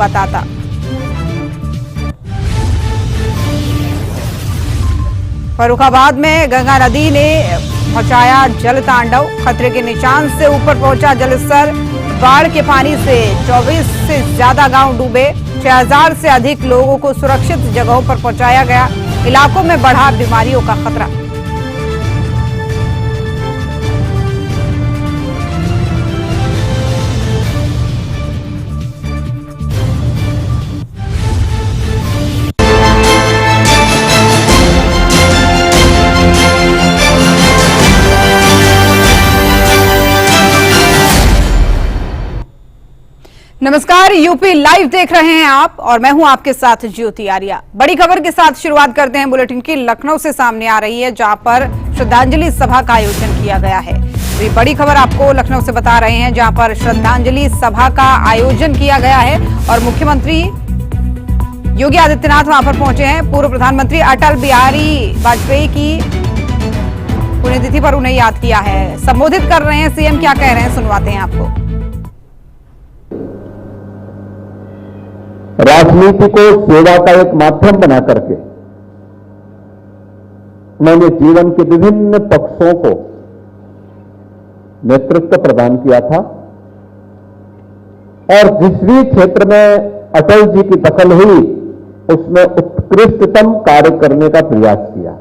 बताता। फर्रुखाबाद में गंगा नदी ने मचाया जल तांडव। खतरे के निशान से ऊपर पहुंचा जलस्तर। बाढ़ के पानी से 24 से ज्यादा गांव डूबे। 6000 से अधिक लोगों को सुरक्षित जगहों पर पहुंचाया गया। इलाकों में बढ़ा बीमारियों का खतरा। नमस्कार, यूपी लाइव देख रहे हैं आप और मैं हूं आपके साथ ज्योति आर्या। बड़ी खबर के साथ शुरुआत करते हैं बुलेटिन की। लखनऊ से सामने आ रही है, जहां पर श्रद्धांजलि सभा का आयोजन किया गया है। तो ये बड़ी खबर आपको लखनऊ से बता रहे हैं, जहां पर श्रद्धांजलि सभा का आयोजन किया गया है और मुख्यमंत्री योगी आदित्यनाथ वहां पर पहुंचे हैं। पूर्व प्रधानमंत्री अटल बिहारी वाजपेयी की पुण्यतिथि पर उन्हें याद किया है। संबोधित कर रहे हैं सीएम, क्या कह रहे हैं सुनवाते हैं आपको। राजनीति को सेवा का एक माध्यम बना करके उन्होंने जीवन के विभिन्न पक्षों को नेतृत्व प्रदान किया था और जिस भी क्षेत्र में अटल जी की दखल हुई उसमें उत्कृष्टतम कार्य करने का प्रयास किया।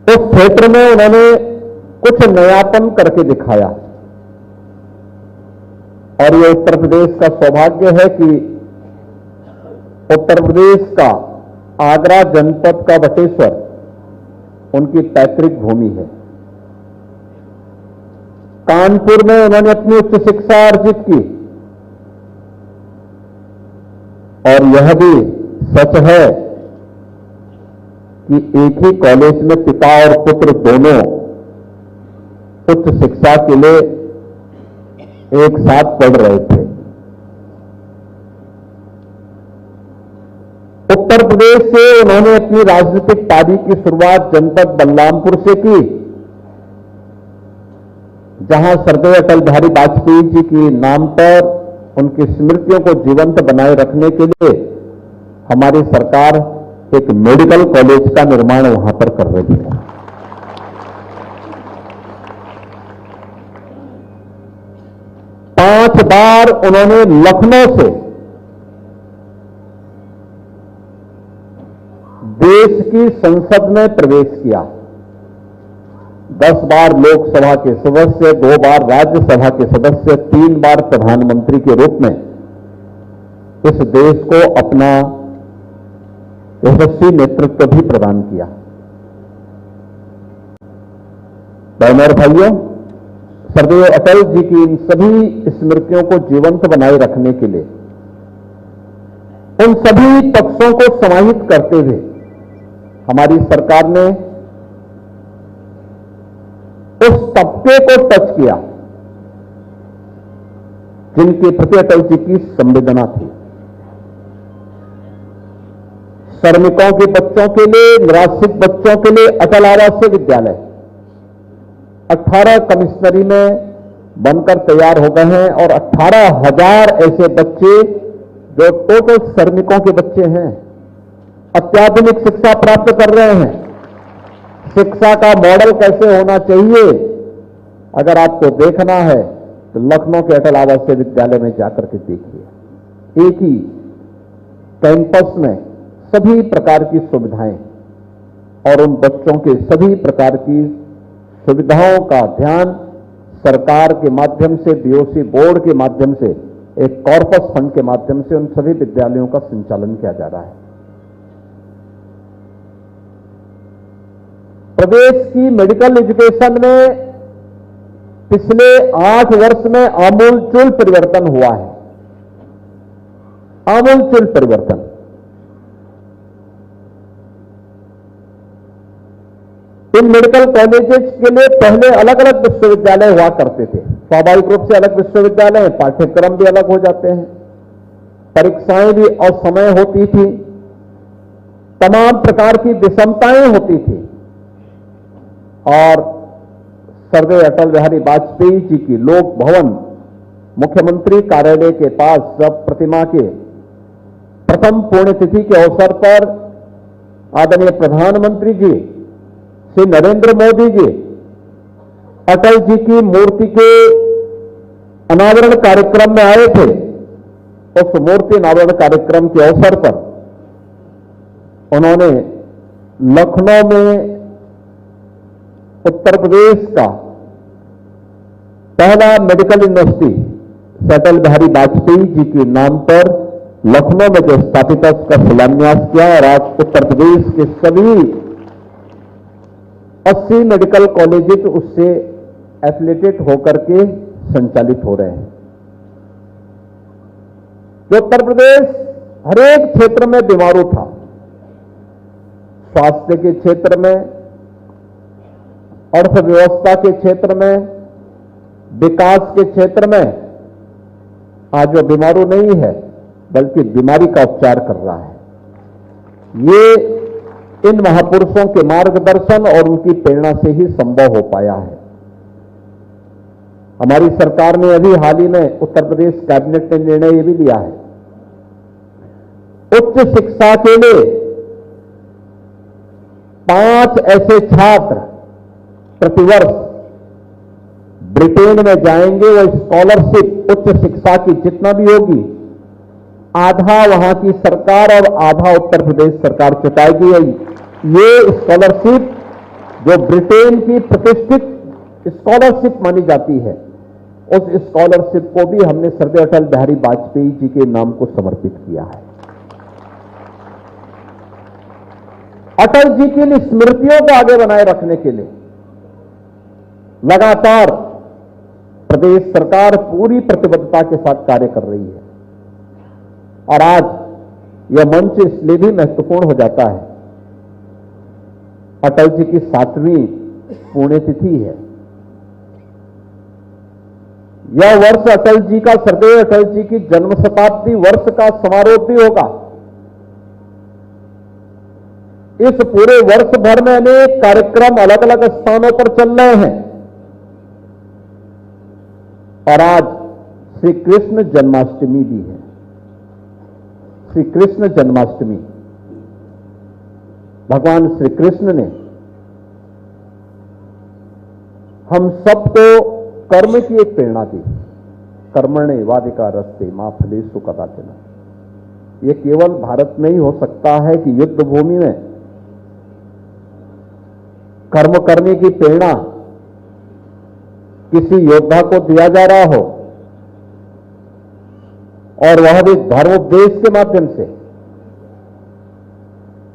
उस क्षेत्र में उन्होंने कुछ नयापन करके दिखाया और ये उत्तर प्रदेश का सौभाग्य है कि उत्तर प्रदेश का आगरा जनपद का बटेश्वर उनकी पैतृक भूमि है। कानपुर में उन्होंने अपनी उच्च शिक्षा अर्जित की और यह भी सच है कि एक ही कॉलेज में पिता और पुत्र दोनों उच्च शिक्षा के लिए एक साथ पढ़ रहे थे। उत्तर प्रदेश से उन्होंने अपनी राजनीतिक पारी की शुरुआत जनपद बलरामपुर से की, जहां स्वर्गीय अटल बिहारी वाजपेयी जी के नाम पर उनकी स्मृतियों को जीवंत बनाए रखने के लिए हमारी सरकार एक मेडिकल कॉलेज का निर्माण वहां पर कर रही है। 5 बार उन्होंने लखनऊ से देश की संसद में प्रवेश किया। 10 बार लोकसभा के सदस्य, 2 बार राज्यसभा के सदस्य, 3 बार प्रधानमंत्री के रूप में इस देश को अपना यशस्वी नेतृत्व भी प्रदान किया। बहनों और भाइयों, स्वर्गीय अटल जी की इन सभी स्मृतियों को जीवंत बनाए रखने के लिए उन सभी पक्षों को समाहित करते हुए हमारी सरकार ने उस तबके को टच किया जिनके प्रति अटल जी की संवेदना थी। श्रमिकों के बच्चों के लिए, निराश्रित बच्चों के लिए अटल आवासीय विद्यालय 18 कमिश्नरी में बनकर तैयार हो गए हैं और 18,000 ऐसे बच्चे जो टोटल श्रमिकों के बच्चे हैं अत्याधुनिक शिक्षा प्राप्त कर रहे हैं। शिक्षा का मॉडल कैसे होना चाहिए अगर आपको देखना है तो लखनऊ के अटल आवासीय विद्यालय में जाकर के देखिए। एक ही कैंपस में सभी प्रकार की सुविधाएं और उन बच्चों के सभी प्रकार की सुविधाओं का ध्यान सरकार के माध्यम से, बीओसी बोर्ड के माध्यम से, एक कॉर्पस फंड के माध्यम से उन सभी विद्यालयों का संचालन किया जा रहा है। प्रदेश की मेडिकल एजुकेशन में पिछले 8 वर्ष में आमूलचूल परिवर्तन हुआ है। आमूलचूल परिवर्तन। इन मेडिकल कॉलेजेस के लिए पहले अलग अलग विश्वविद्यालय हुआ करते थे। स्वाभाविक रूप से अलग विश्वविद्यालय, पाठ्यक्रम भी अलग हो जाते हैं, परीक्षाएं भी असमय होती थी, तमाम प्रकार की विषमताएं होती थी और स्वर्गीय अटल बिहारी वाजपेयी जी की लोक भवन मुख्यमंत्री कार्यालय के पास जब प्रतिमा के प्रथम पुण्यतिथि के अवसर पर आदरणीय प्रधानमंत्री जी श्री नरेंद्र मोदी जी अटल जी की मूर्ति के अनावरण कार्यक्रम में आए थे, उस मूर्ति अनावरण कार्यक्रम के अवसर पर उन्होंने लखनऊ में उत्तर प्रदेश का पहला मेडिकल यूनिवर्सिटी अटल बिहारी वाजपेयी जी के नाम पर लखनऊ में जो स्थापित है उसका शिलान्यास किया और आज उत्तर प्रदेश के सभी 80 मेडिकल कॉलेजेस उससे एफिलिएटेड होकर के संचालित हो रहे हैं। जो उत्तर प्रदेश हर एक क्षेत्र में बीमारू था, स्वास्थ्य के क्षेत्र में, अर्थव्यवस्था के क्षेत्र में, विकास के क्षेत्र में, आज वो बीमारू नहीं है बल्कि बीमारी का उपचार कर रहा है। ये इन महापुरुषों के मार्गदर्शन और उनकी प्रेरणा से ही संभव हो पाया है। हमारी सरकार ने अभी हाल ही में उत्तर प्रदेश कैबिनेट ने निर्णय ये भी लिया है, उच्च शिक्षा के लिए 5 ऐसे छात्र प्रतिवर्ष ब्रिटेन में जाएंगे। वो स्कॉलरशिप उच्च शिक्षा की जितना भी होगी आधा वहां की सरकार और आधा उत्तर प्रदेश सरकार चुकाएगी। ये स्कॉलरशिप जो ब्रिटेन की प्रतिष्ठित स्कॉलरशिप मानी जाती है, उस स्कॉलरशिप को भी हमने सरदार अटल बिहारी वाजपेयी जी के नाम को समर्पित किया है। अटल जी की इन स्मृतियों को आगे बनाए रखने के लिए लगातार प्रदेश सरकार पूरी प्रतिबद्धता के साथ कार्य कर रही है और आज यह मंच इसलिए भी महत्वपूर्ण हो जाता है, अटल जी की 7वीं पुण्यतिथि है। यह वर्ष अटल जी का सरदार अटल जी की जन्म शताब्दी वर्ष का समारोह भी होगा। इस पूरे वर्ष भर में अनेक कार्यक्रम अलग अलग स्थानों पर चल रहे हैं और आज श्री कृष्ण जन्माष्टमी भी है। श्री कृष्ण जन्माष्टमी, भगवान श्री कृष्ण ने हम सबको कर्म की एक प्रेरणा दी। कर्मणे वादिका रस्ते मां फलेषु कदाचन। यह केवल भारत में ही हो सकता है कि युद्ध भूमि में कर्म करने की प्रेरणा किसी योद्धा को दिया जा रहा हो और वह भी धर्मोपदेश के माध्यम से।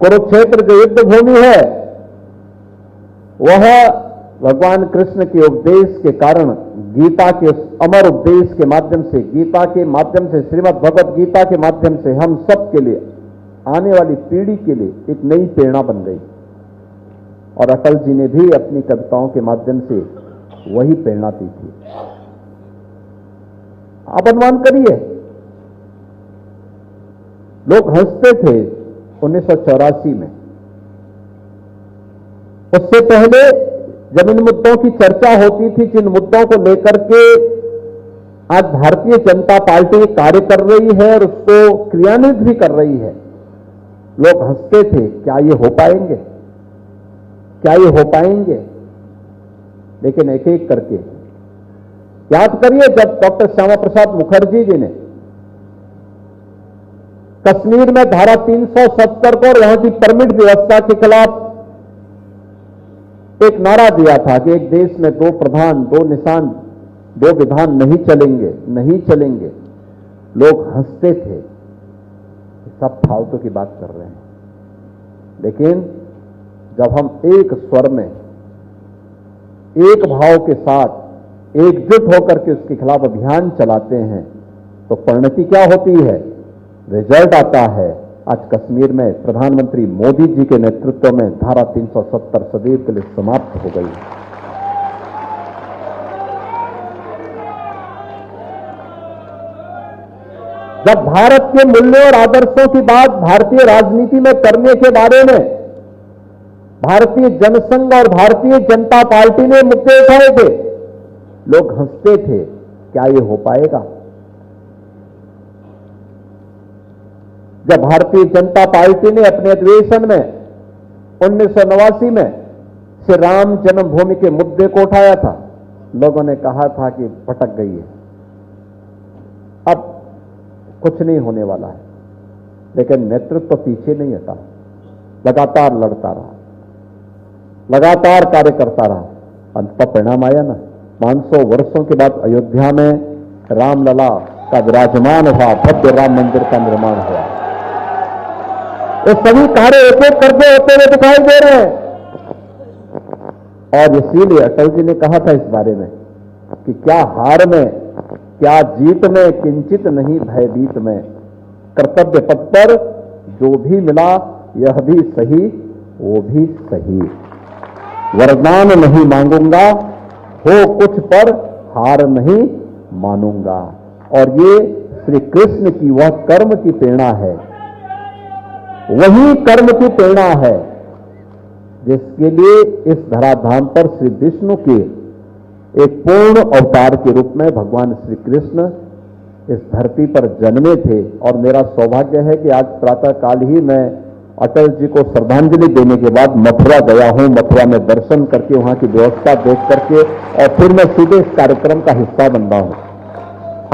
कुरुक्षेत्र जो युद्ध भूमि है वह भगवान कृष्ण के उपदेश के कारण, गीता के अमर उपदेश के माध्यम से, गीता के माध्यम से, श्रीमद् भगवत गीता के माध्यम से हम सब के लिए, आने वाली पीढ़ी के लिए एक नई प्रेरणा बन गई। और अटल जी ने भी अपनी कविताओं के माध्यम से वही प्रेरणा दी थी। आप अनुमान करिए, लोग हंसते थे 1984 में। उससे पहले जब इन मुद्दों की चर्चा होती थी, जिन मुद्दों को लेकर के आज भारतीय जनता पार्टी कार्य कर रही है और उसको क्रियान्वित भी कर रही है, लोग हंसते थे, क्या ये हो पाएंगे, क्या ये हो पाएंगे। लेकिन एक एक करके याद करिए, जब डॉक्टर श्यामा प्रसाद मुखर्जी जी ने कश्मीर में धारा 370 को और वहां की परमिट व्यवस्था के खिलाफ एक नारा दिया था कि एक देश में 2 प्रधान, 2 निशान, 2 विधान नहीं चलेंगे, नहीं चलेंगे। लोग हंसते थे, सब फालतू की बात कर रहे हैं। लेकिन जब हम एक स्वर में, एक भाव के साथ एकजुट होकर के उसके खिलाफ अभियान चलाते हैं तो परिणति क्या होती है, रिजल्ट आता है। आज कश्मीर में प्रधानमंत्री मोदी जी के नेतृत्व में धारा 370 सदैव के लिए समाप्त हो गई। जब भारत के मूल्यों और आदर्शों की बात भारतीय राजनीति में करने के बारे में भारतीय जनसंघ और भारतीय जनता पार्टी ने मुद्दे उठाए थे, लोग हंसते थे, क्या ये हो पाएगा? जब भारतीय जनता पार्टी ने अपने अधिवेशन में 1989 में श्री राम जन्मभूमि के मुद्दे को उठाया था, लोगों ने कहा था कि भटक गई है, अब कुछ नहीं होने वाला है। लेकिन नेतृत्व पीछे नहीं हटा, लगातार लड़ता रहा, लगातार कार्य करता रहा। अंत परिणाम आया ना, 500 वर्षों के बाद अयोध्या में रामलला का विराजमान हुआ, भव्य राम मंदिर का निर्माण हुआ। ये सभी कार्य एक एक करके होते हुए दिखाई दे रहे हैं। और इसीलिए अटल जी ने कहा था इस बारे में कि क्या हार में, क्या जीत में, किंचित नहीं भयभीत में, कर्तव्य पथ पर जो भी मिला यह भी सही वो भी सही, वरदान नहीं मांगूंगा, हो कुछ पर हार नहीं मानूंगा। और ये श्री कृष्ण की वह कर्म की प्रेरणा है, वही कर्म की प्रेरणा है जिसके लिए इस धराधाम पर श्री विष्णु के एक पूर्ण अवतार के रूप में भगवान श्री कृष्ण इस धरती पर जन्मे थे। और मेरा सौभाग्य है कि आज प्रातःकाल ही मैं अटल जी को श्रद्धांजलि देने के बाद मथुरा गया हूं। मथुरा में दर्शन करके, वहां की व्यवस्था देख करके और फिर मैं सीधे इस कार्यक्रम का हिस्सा बन रहा हूं।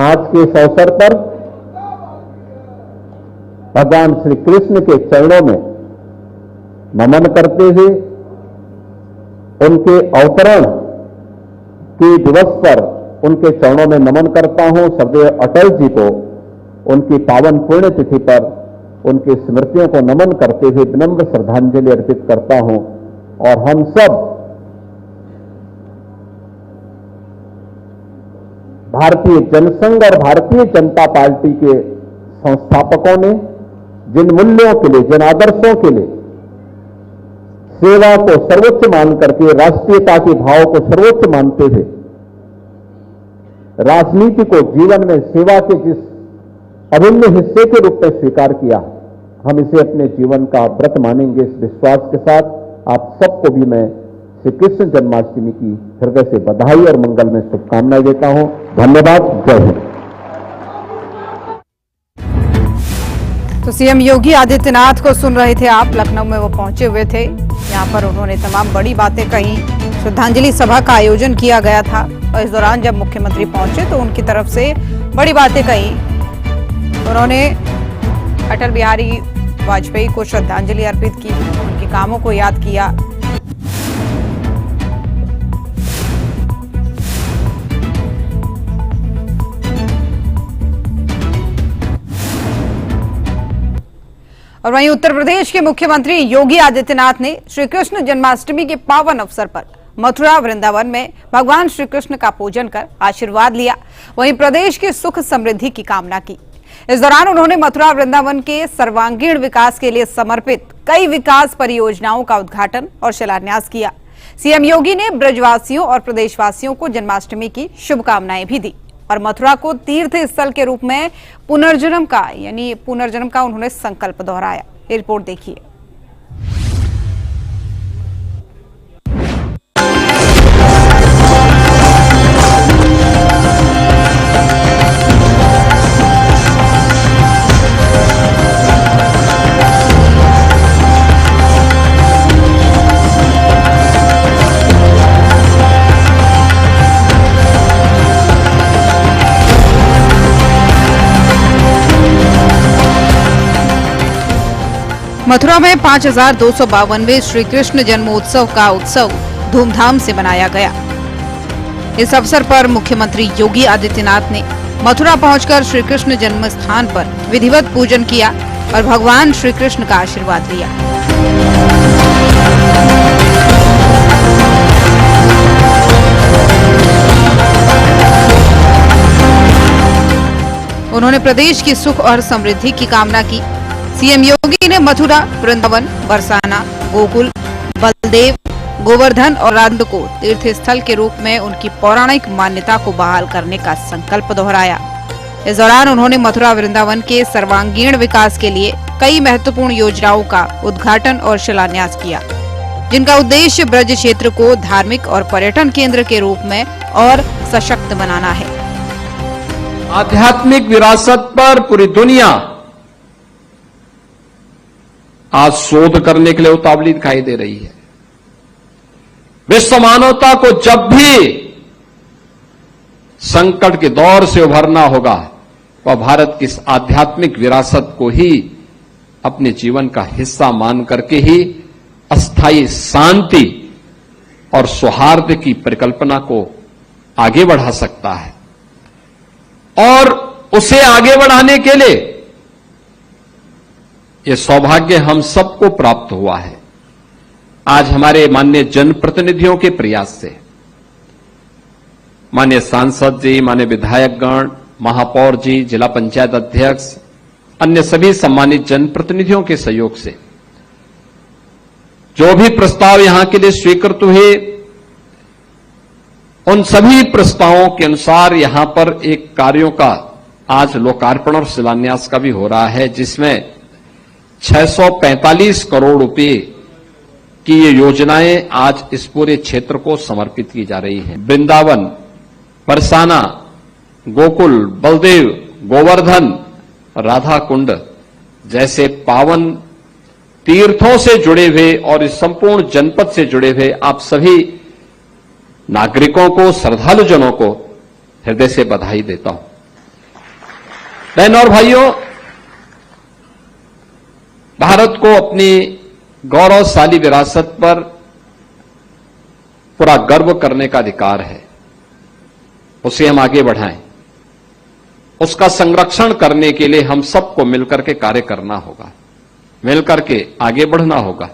आज के इस अवसर पर भगवान श्री कृष्ण के चरणों में नमन करते हुए, उनके अवतरण के दिवस पर उनके चरणों में नमन करता हूं। सदैव अटल जी को उनकी पावन पुण्य तिथि पर उनकी स्मृतियों को नमन करते हुए विनम्र श्रद्धांजलि अर्पित करता हूं। और हम सब भारतीय जनसंघ और भारतीय जनता पार्टी के संस्थापकों ने जिन मूल्यों के लिए, जिन आदर्शों के लिए सेवा को सर्वोच्च मान करके, राष्ट्रीयता के भाव को सर्वोच्च मानते हुए राजनीति को जीवन में सेवा के जिस अभिन्न हिस्से के रूप में स्वीकार किया, हम इसे अपने जीवन का व्रत मानेंगे। इस विश्वास के साथ आप सबको भी मैं श्री कृष्ण जन्माष्टमी की हृदय से बधाई और मंगल में शुभकामनाएं देता हूं। धन्यवाद। जय हिंद। तो सीएम योगी आदित्यनाथ को सुन रहे थे आप। लखनऊ में वो पहुंचे हुए थे, यहाँ पर उन्होंने तमाम बड़ी बातें कही। श्रद्धांजलि सभा का आयोजन किया गया था और इस दौरान जब मुख्यमंत्री पहुंचे तो उनकी तरफ से बड़ी बातें कही। उन्होंने अटल बिहारी वाजपेयी को श्रद्धांजलि अर्पित की, उनके कामों को याद किया। और वहीं उत्तर प्रदेश के मुख्यमंत्री योगी आदित्यनाथ ने श्री कृष्ण जन्माष्टमी के पावन अवसर पर मथुरा वृंदावन में भगवान श्री कृष्ण का पूजन कर आशीर्वाद लिया। वहीं प्रदेश की सुख समृद्धि की कामना की। इस दौरान उन्होंने मथुरा वृंदावन के सर्वांगीण विकास के लिए समर्पित कई विकास परियोजनाओं का उद्घाटन और शिलान्यास किया। सीएम योगी ने ब्रजवासियों और प्रदेशवासियों को जन्माष्टमी की शुभकामनाएं भी दी और मथुरा को तीर्थ स्थल के रूप में पुनर्जन्म का उन्होंने संकल्प दोहराया। ये रिपोर्ट देखिए। मथुरा में 5252वें श्री कृष्ण जन्मोत्सव का उत्सव धूमधाम से मनाया गया। इस अवसर पर मुख्यमंत्री योगी आदित्यनाथ ने मथुरा पहुंचकर श्री कृष्ण जन्म स्थान पर विधिवत पूजन किया और भगवान श्री कृष्ण का आशीर्वाद लिया। उन्होंने प्रदेश की सुख और समृद्धि की कामना की। सीएम योगी ने मथुरा, वृंदावन, बरसाना, गोकुल, बलदेव, गोवर्धन और रांद को तीर्थ स्थल के रूप में उनकी पौराणिक मान्यता को बहाल करने का संकल्प दोहराया। इस दौरान उन्होंने मथुरा वृंदावन के सर्वांगीण विकास के लिए कई महत्वपूर्ण योजनाओं का उद्घाटन और शिलान्यास किया, जिनका उद्देश्य ब्रज क्षेत्र को धार्मिक और पर्यटन केंद्र के रूप में और सशक्त बनाना है। आध्यात्मिक विरासत पर पूरी दुनिया आज शोध करने के लिए उतावली दिखाई दे रही है। विश्व मानवता को जब भी संकट के दौर से उभरना होगा, वह भारत की इस आध्यात्मिक विरासत को ही अपने जीवन का हिस्सा मान करके ही अस्थायी शांति और सौहार्द की परिकल्पना को आगे बढ़ा सकता है। और उसे आगे बढ़ाने के लिए यह सौभाग्य हम सबको प्राप्त हुआ है। आज हमारे माननीय जनप्रतिनिधियों के प्रयास से, माननीय सांसद जी, माननीय विधायकगण, महापौर जी, जिला पंचायत अध्यक्ष, अन्य सभी सम्मानित जनप्रतिनिधियों के सहयोग से जो भी प्रस्ताव यहां के लिए स्वीकृत हुए, उन सभी प्रस्तावों के अनुसार यहां पर एक कार्यों का आज लोकार्पण और शिलान्यास का भी हो रहा है, जिसमें 645 करोड़ रुपए की ये योजनाएं आज इस पूरे क्षेत्र को समर्पित की जा रही हैं। वृंदावन, बरसाना, गोकुल, बलदेव, गोवर्धन, राधा कुंड जैसे पावन तीर्थों से जुड़े हुए और इस संपूर्ण जनपद से जुड़े हुए आप सभी नागरिकों को, श्रद्धालुजनों को हृदय से बधाई देता हूं। बहनों और भाइयों, भारत को अपनी गौरवशाली विरासत पर पूरा गर्व करने का अधिकार है। उसे हम आगे बढ़ाएं। उसका संरक्षण करने के लिए हम सबको मिलकर के कार्य करना होगा, मिलकर के आगे बढ़ना होगा।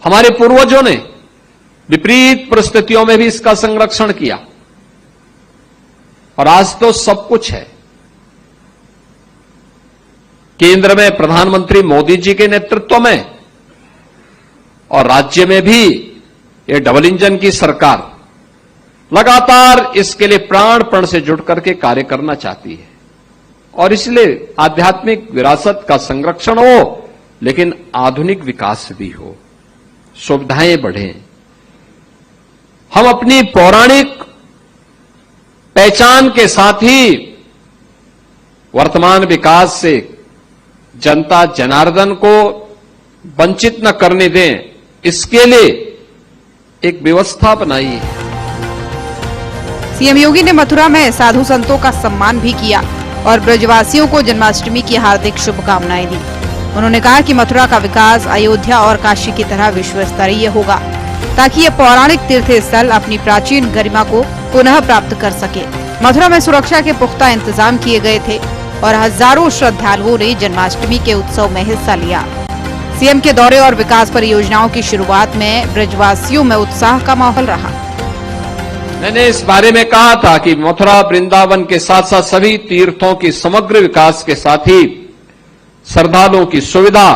हमारे पूर्वजों ने विपरीत परिस्थितियों में भी इसका संरक्षण किया और आज तो सब कुछ है। केंद्र में प्रधानमंत्री मोदी जी के नेतृत्व में और राज्य में भी ये डबल इंजन की सरकार लगातार इसके लिए प्राणपण से जुट करके कार्य करना चाहती है। और इसलिए आध्यात्मिक विरासत का संरक्षण हो, लेकिन आधुनिक विकास भी हो, सुविधाएं बढ़ें। हम अपनी पौराणिक पहचान के साथ ही वर्तमान विकास से जनता जनार्दन को वंचित न करने दें, इसके लिए एक व्यवस्था बनाई है। सीएम योगी ने मथुरा में साधु संतों का सम्मान भी किया और ब्रजवासियों को जन्माष्टमी की हार्दिक शुभकामनाएं दी। उन्होंने कहा कि मथुरा का विकास अयोध्या और काशी की तरह विश्व स्तरीय होगा, ताकि ये पौराणिक तीर्थ स्थल अपनी प्राचीन गरिमा को पुनः प्राप्त कर सके। मथुरा में सुरक्षा के पुख्ता इंतजाम किए गए थे और हजारों श्रद्धालुओं ने जन्माष्टमी के उत्सव में हिस्सा लिया। सीएम के दौरे और विकास परियोजनाओं की शुरुआत में ब्रजवासियों में उत्साह का माहौल रहा। मैंने इस बारे में कहा था कि मथुरा वृंदावन के साथ साथ सभी तीर्थों की समग्र विकास के साथ ही श्रद्धालुओं की सुविधा,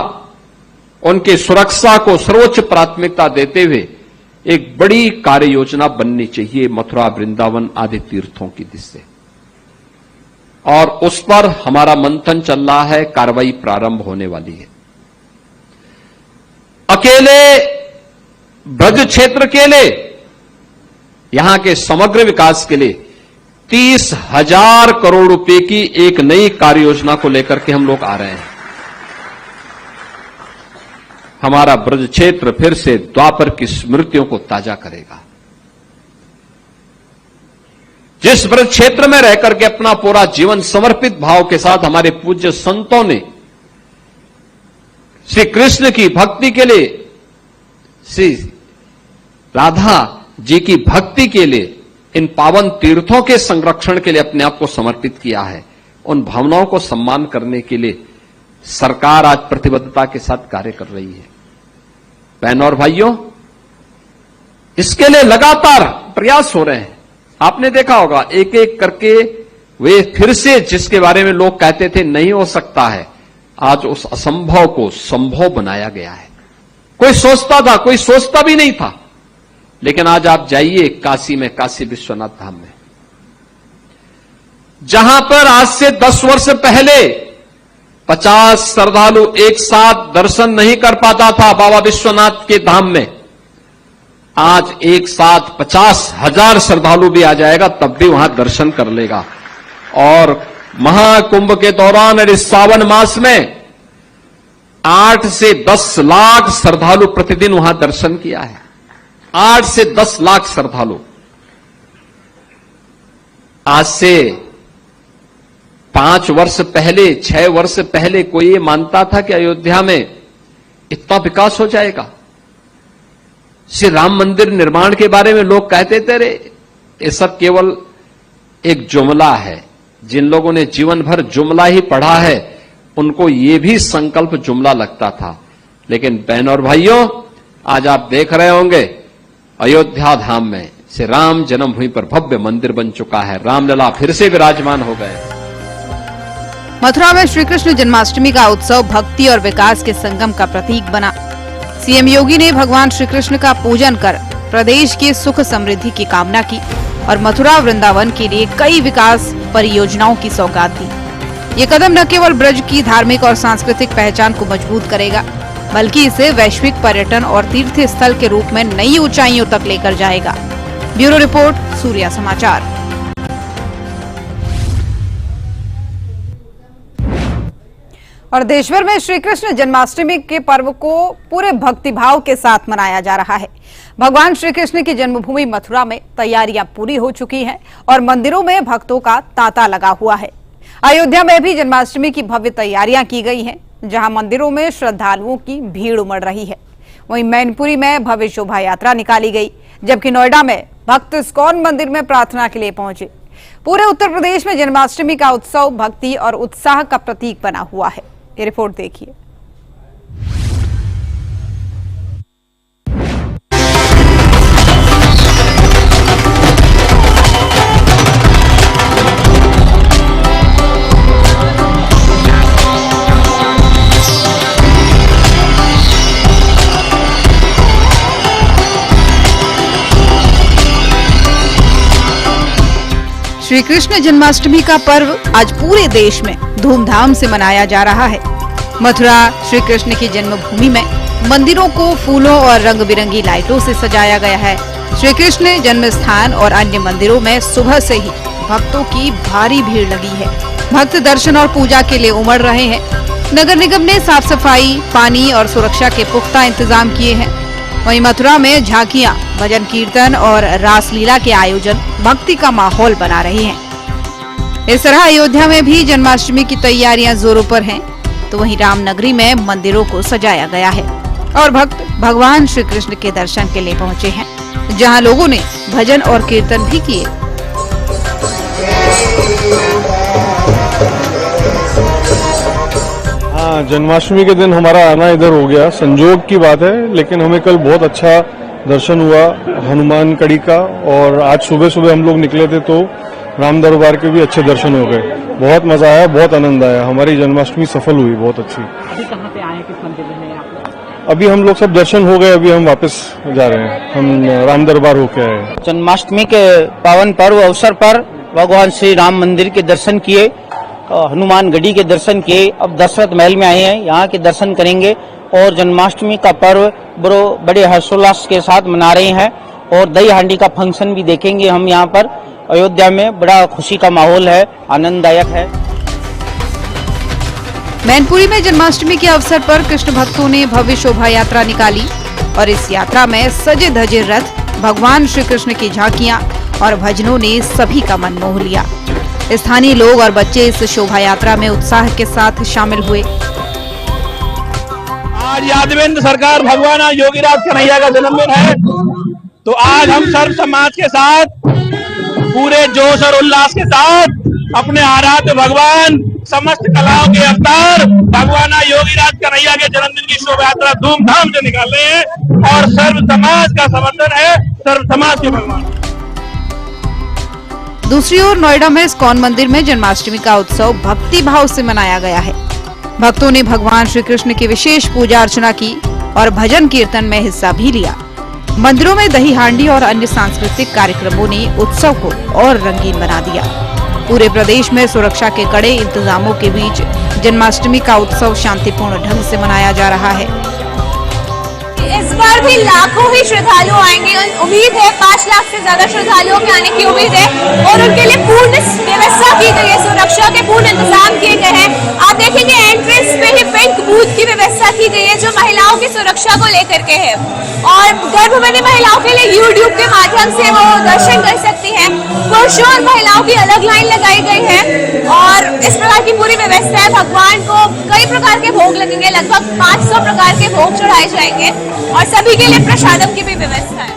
उनकी सुरक्षा को सर्वोच्च प्राथमिकता देते हुए एक बड़ी कार्य योजना बननी चाहिए मथुरा वृंदावन आदि तीर्थों की दिशा से। और उस पर हमारा मंथन चल रहा है, कार्रवाई प्रारंभ होने वाली है। अकेले ब्रज क्षेत्र के लिए, यहां के समग्र विकास के लिए 30,000 करोड़ रुपए की एक नई कार्य योजना को लेकर के हम लोग आ रहे हैं। हमारा ब्रज क्षेत्र फिर से द्वापर की स्मृतियों को ताजा करेगा। जिस ब्रज क्षेत्र में रहकर के अपना पूरा जीवन समर्पित भाव के साथ हमारे पूज्य संतों ने श्री कृष्ण की भक्ति के लिए, श्री राधा जी की भक्ति के लिए, इन पावन तीर्थों के संरक्षण के लिए अपने आप को समर्पित किया है, उन भावनाओं को सम्मान करने के लिए सरकार आज प्रतिबद्धता के साथ कार्य कर रही है। बहनों और भाइयों, इसके लिए लगातार प्रयास हो रहे हैं। आपने देखा होगा एक एक करके वे फिर से जिसके बारे में लोग कहते थे नहीं हो सकता है, आज उस असंभव को संभव बनाया गया है। कोई सोचता था, कोई सोचता भी नहीं था, लेकिन आज आप जाइए काशी में, काशी विश्वनाथ धाम में, जहां पर आज से 10 वर्ष पहले 50 श्रद्धालु एक साथ दर्शन नहीं कर पाता था बाबा विश्वनाथ के धाम में, आज एक साथ 50,000 श्रद्धालु भी आ जाएगा तब भी वहां दर्शन कर लेगा। और महाकुंभ के दौरान और इस सावन मास में 8 से 10 लाख श्रद्धालु प्रतिदिन वहां दर्शन किया है। 8 से 10 लाख श्रद्धालु। आज से 5 वर्ष पहले, 6 वर्ष पहले कोई ये मानता था कि अयोध्या में इतना विकास हो जाएगा? श्री राम मंदिर निर्माण के बारे में लोग कहते थे, रे ये सब केवल एक जुमला है। जिन लोगों ने जीवन भर जुमला ही पढ़ा है उनको ये भी संकल्प जुमला लगता था। लेकिन बहनों और भाइयों, आज आप देख रहे होंगे अयोध्या धाम में श्री राम जन्मभूमि पर भव्य मंदिर बन चुका है। रामलला फिर से विराजमान हो गए। मथुरा में श्री कृष्ण जन्माष्टमी का उत्सव भक्ति और विकास के संगम का प्रतीक बना। सीएम योगी ने भगवान श्री कृष्ण का पूजन कर प्रदेश की सुख समृद्धि की कामना की और मथुरा वृंदावन के लिए कई विकास परियोजनाओं की सौगात दी। ये कदम न केवल ब्रज की धार्मिक और सांस्कृतिक पहचान को मजबूत करेगा, बल्कि इसे वैश्विक पर्यटन और तीर्थ स्थल के रूप में नई ऊंचाइयों तक लेकर जाएगा। ब्यूरो रिपोर्ट, सूर्या समाचार। और देश भर में श्री कृष्ण जन्माष्टमी के पर्व को पूरे भक्तिभाव के साथ मनाया जा रहा है। भगवान श्री कृष्ण की जन्मभूमि मथुरा में तैयारियां पूरी हो चुकी हैं और मंदिरों में भक्तों का तांता लगा हुआ है। अयोध्या में भी जन्माष्टमी की भव्य तैयारियां की गई हैं, जहां मंदिरों में श्रद्धालुओं की भीड़ उमड़ रही है। वहीं मैनपुरी में भव्य शोभा यात्रा निकाली गई, जबकि नोएडा में भक्त इस्कॉन मंदिर में प्रार्थना के लिए पहुंचे। पूरे उत्तर प्रदेश में जन्माष्टमी का उत्सव भक्ति और उत्साह का प्रतीक बना हुआ है। ये रिपोर्ट देखिए। श्री कृष्ण जन्माष्टमी का पर्व आज पूरे देश में धूमधाम से मनाया जा रहा है। मथुरा श्री कृष्ण की जन्मभूमि में मंदिरों को फूलों और रंग बिरंगी लाइटों से सजाया गया है। श्री कृष्ण जन्म स्थान और अन्य मंदिरों में सुबह से ही भक्तों की भारी भीड़ लगी है। भक्त दर्शन और पूजा के लिए उमड़ रहे हैं। नगर निगम ने साफ सफाई, पानी और सुरक्षा के पुख्ता इंतजाम किए हैं। वहीं मथुरा में झांकियां, भजन कीर्तन और रासलीला के आयोजन भक्ति का माहौल बना रही हैं। इस तरह अयोध्या में भी जन्माष्टमी की तैयारियां जोरों पर हैं, तो वहीं रामनगरी में मंदिरों को सजाया गया है और भक्त भगवान श्री कृष्ण के दर्शन के लिए पहुंचे हैं, जहां लोगों ने भजन और कीर्तन भी किए। हाँ, जन्माष्टमी के दिन हमारा आना इधर हो गया, संजोग की बात है, लेकिन हमें कल बहुत अच्छा दर्शन हुआ हनुमान कड़ी का। और आज सुबह सुबह हम लोग निकले थे तो राम दरबार के भी अच्छे दर्शन हो गए। बहुत मजा आया, बहुत आनंद आया। हमारी जन्माष्टमी सफल हुई, बहुत अच्छी। अभी कहाँ पे आए, किस मंदिर में हैं आप? अभी हम लोग सब दर्शन हो गए, अभी हम वापस जा रहे हैं। हम राम दरबार होके आए। जन्माष्टमी के पावन पर्व अवसर पर भगवान श्री राम मंदिर के दर्शन किए, हनुमान गढ़ी के दर्शन किए। अब दशरथ महल में आए हैं, यहाँ के दर्शन करेंगे और जन्माष्टमी का पर्व बड़े हर्षोल्लास के साथ मना रहे हैं। और दही हांडी का फंक्शन भी देखेंगे हम यहाँ पर। अयोध्या में बड़ा खुशी का माहौल है, आनंददायक है। मैनपुरी में जन्माष्टमी के अवसर पर कृष्ण भक्तों ने भव्य शोभा यात्रा निकाली और इस यात्रा में सजे धजे रथ, भगवान श्री कृष्ण की झांकियां और भजनों ने सभी का मन मोह लिया। स्थानीय लोग और बच्चे इस शोभा यात्रा में उत्साह के साथ शामिल हुए। आज यादवेंद्र सरकार भगवान योगीराज कन्हैया का जन्मदिन है, तो आज हम सर्व समाज के साथ पूरे जोश और उल्लास के साथ अपने आराध्य भगवान, समस्त कलाओं के अवतार भगवान योगीराज कन्हैया के जन्मदिन की शोभा यात्रा धूमधाम से निकाल रहे हैं और सर्व समाज का समर्थन है, सर्व समाज के भगवान। दूसरी ओर नोएडा में इस्कॉन मंदिर में जन्माष्टमी का उत्सव भक्ति भाव से मनाया गया है। भक्तों ने भगवान श्री कृष्ण की विशेष पूजा अर्चना की और भजन कीर्तन में हिस्सा भी लिया। मंदिरों में दही हांडी और अन्य सांस्कृतिक कार्यक्रमों ने उत्सव को और रंगीन बना दिया। पूरे प्रदेश में सुरक्षा के कड़े इंतजामों के बीच जन्माष्टमी का उत्सव शांतिपूर्ण ढंग से मनाया जा रहा है। इस पर भी लाखों ही श्रद्धालु आएंगे। उम्मीद है 5 लाख से ज्यादा श्रद्धालुओं के आने की उम्मीद है और उनके लिए पूर्ण व्यवस्था की गई है, सुरक्षा के पूर्ण इंतजाम किए गए हैं। आप देखेंगे एंट्रेंस पे ही पिंक बूथ की व्यवस्था की गई है जो महिलाओं की सुरक्षा को लेकर के है और गर्भवती महिलाओं के लिए यूट्यूब के माध्यम से वो दर्शन कर सकती हैं। पुरुषों और महिलाओं की अलग लाइन लगाई गई है और इस प्रकार की पूरी व्यवस्था है। भगवान को कई प्रकार के भोग लगेंगे, लगभग 500 प्रकार के भोग चढ़ाए जाएंगे और सभी के लिए प्रसादम की भी व्यवस्था है।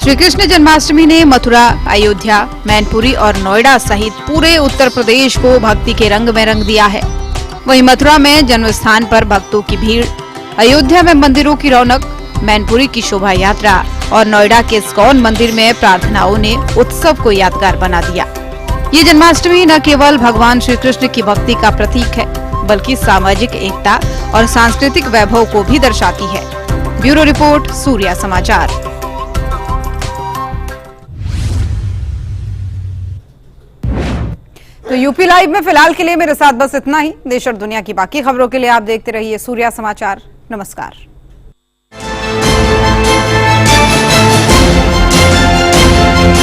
श्री कृष्ण जन्माष्टमी ने मथुरा, अयोध्या, मैनपुरी और नोएडा सहित पूरे उत्तर प्रदेश को भक्ति के रंग में रंग दिया है। वहीं मथुरा में जन्म स्थान पर भक्तों की भीड़, अयोध्या में मंदिरों की रौनक, मैनपुरी की शोभा यात्रा और नोएडा के इस्कॉन मंदिर में प्रार्थनाओं ने उत्सव को यादगार बना दिया। ये जन्माष्टमी न केवल भगवान श्री कृष्ण की भक्ति का प्रतीक है बल्कि सामाजिक एकता और सांस्कृतिक वैभव को भी दर्शाती है। ब्यूरो रिपोर्ट, सूर्या समाचार। तो यूपी लाइव में फिलहाल के लिए मेरे साथ बस इतना ही। देश और दुनिया की बाकी खबरों के लिए आप देखते रहिए सूर्या समाचार। नमस्कार।